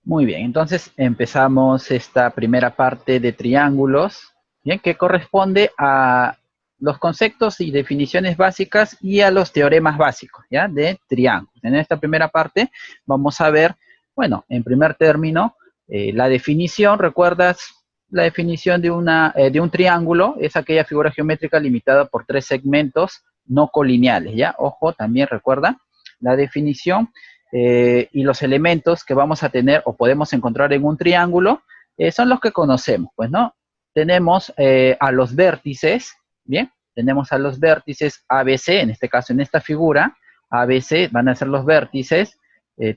Muy bien, entonces empezamos esta primera parte de triángulos, bien, que corresponde a los conceptos y definiciones básicas y a los teoremas básicos, ¿ya? De triángulos. En esta primera parte vamos a ver, bueno, en primer término, la definición. ¿Recuerdas la definición de un triángulo? Es aquella figura geométrica limitada por tres segmentos no colineales, ¿ya? Ojo, también recuerda la definición. Y los elementos que vamos a tener o podemos encontrar en un triángulo son los que conocemos, pues, ¿no? Tenemos a los vértices, ¿bien? Tenemos a los vértices ABC, en este caso, en esta figura, ABC van a ser los vértices.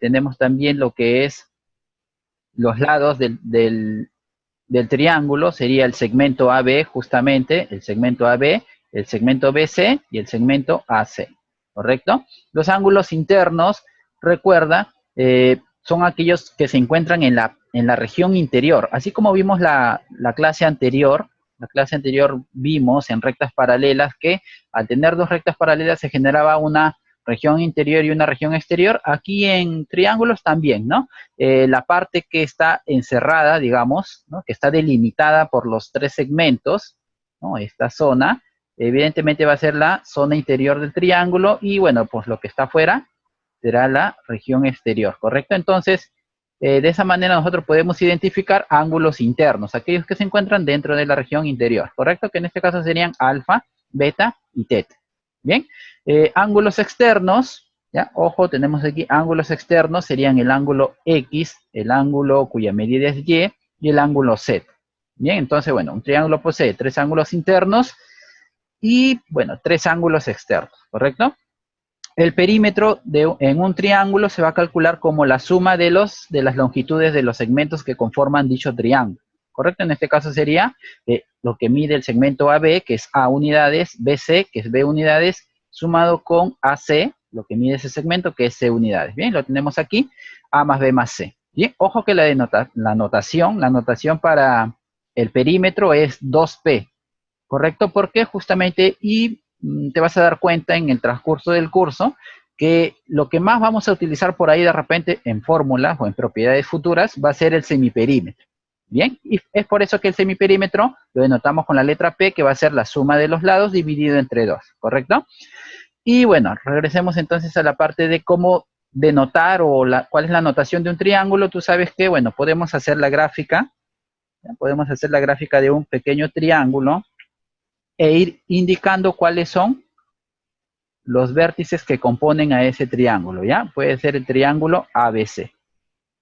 Tenemos también lo que es los lados del triángulo, sería el segmento AB, justamente, el segmento AB, el segmento BC y el segmento AC, ¿correcto? Los ángulos internos, recuerda, son aquellos que se encuentran en la región interior. Así como vimos la clase anterior vimos en rectas paralelas que al tener dos rectas paralelas se generaba una región interior y una región exterior. Aquí en triángulos también, ¿no? La parte que está encerrada, digamos, ¿no? Que está delimitada por los tres segmentos, ¿no? Esta zona, evidentemente va a ser la zona interior del triángulo y bueno, pues lo que está afuera será la región exterior, ¿correcto? Entonces, de esa manera nosotros podemos identificar ángulos internos, aquellos que se encuentran dentro de la región interior, ¿correcto? Que en este caso serían alfa, beta y teta. Bien, ángulos externos, ¿ya? Ojo, tenemos aquí ángulos externos, serían el ángulo X, el ángulo cuya medida es y el ángulo Z. Bien, entonces, bueno, un triángulo posee tres ángulos internos y, bueno, tres ángulos externos, ¿correcto? El perímetro en un triángulo se va a calcular como la suma de las longitudes de los segmentos que conforman dicho triángulo, ¿correcto? En este caso sería lo que mide el segmento AB, que es A unidades, BC, que es B unidades, sumado con AC, lo que mide ese segmento, que es C unidades. Bien, lo tenemos aquí, A más B más C. Bien, ojo que la notación para el perímetro es 2P, ¿correcto? Porque justamente, y te vas a dar cuenta en el transcurso del curso, que lo que más vamos a utilizar por ahí de repente en fórmulas o en propiedades futuras va a ser el semiperímetro. Bien, y es por eso que el semiperímetro lo denotamos con la letra P, que va a ser la suma de los lados dividido entre 2, ¿correcto? Y bueno, regresemos entonces a la parte de cómo denotar o cuál es la notación de un triángulo. Tú sabes que, bueno, podemos hacer la gráfica, ¿ya? Podemos hacer la gráfica de un pequeño triángulo e ir indicando cuáles son los vértices que componen a ese triángulo, ¿ya? Puede ser el triángulo ABC.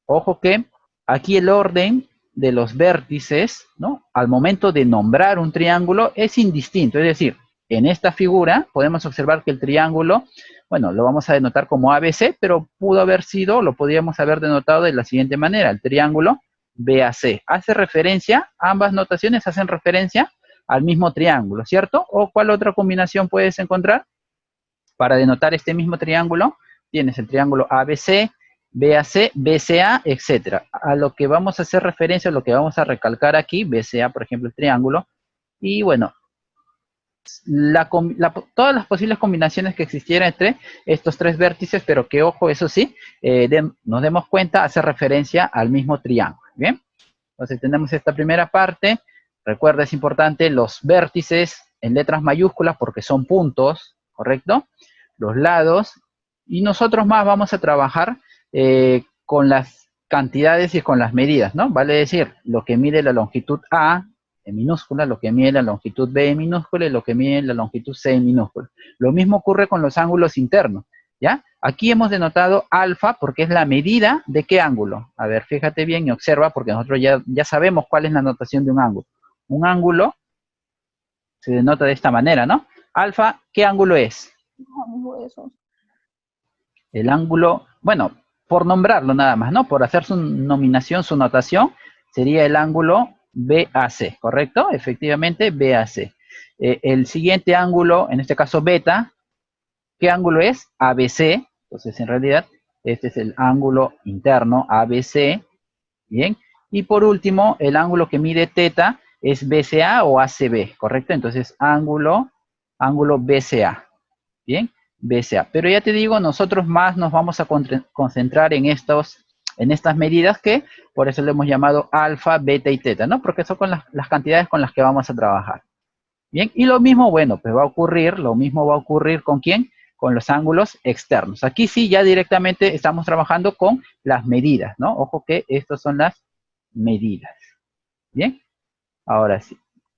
Ojo que aquí el orden de los vértices, ¿no? Al momento de nombrar un triángulo es indistinto, es decir, en esta figura podemos observar que el triángulo, bueno, lo vamos a denotar como ABC, pero pudo haber sido, lo podríamos haber denotado de la siguiente manera, el triángulo BAC. Hace referencia, ambas notaciones hacen referencia al mismo triángulo, ¿cierto? ¿O cuál otra combinación puedes encontrar para denotar este mismo triángulo? Tienes el triángulo ABC, BAC, BCA, etcétera. A lo que vamos a hacer referencia, a lo que vamos a recalcar aquí, BCA, por ejemplo, el triángulo, y bueno, todas las posibles combinaciones que existieran entre estos tres vértices, pero que, ojo, eso sí, nos demos cuenta, hace referencia al mismo triángulo, ¿bien? Entonces tenemos esta primera parte. Recuerda, es importante los vértices en letras mayúsculas porque son puntos, ¿correcto? Los lados. Y nosotros más vamos a trabajar con las cantidades y con las medidas, ¿no? Vale decir, lo que mide la longitud A en minúscula, lo que mide la longitud B en minúscula y lo que mide la longitud C en minúscula. Lo mismo ocurre con los ángulos internos, ¿ya? Aquí hemos denotado alfa porque es la medida de qué ángulo. A ver, fíjate bien y observa porque nosotros ya sabemos cuál es la notación de un ángulo. Un ángulo se denota de esta manera, ¿no? Alfa, ¿qué ángulo es? El ángulo, bueno, por nombrarlo nada más, ¿no? Por hacer su nominación, su notación, sería el ángulo BAC, ¿correcto? Efectivamente, BAC. El siguiente ángulo, en este caso beta, ¿qué ángulo es? ABC. Entonces, en realidad, este es el ángulo interno ABC. Bien. Y por último, el ángulo que mide teta es BCA o ACB, ¿correcto? Entonces, ángulo BCA. Bien, BCA. Pero ya te digo, nosotros más nos vamos a concentrar en estos en estas medidas que, por eso le hemos llamado alfa, beta y teta, ¿no? Porque son con las cantidades con las que vamos a trabajar. Bien, y lo mismo, bueno, pues lo mismo va a ocurrir ¿con quién? Con los ángulos externos. Aquí sí ya directamente estamos trabajando con las medidas, ¿no? Ojo que estas son las medidas. Bien, ahora sí.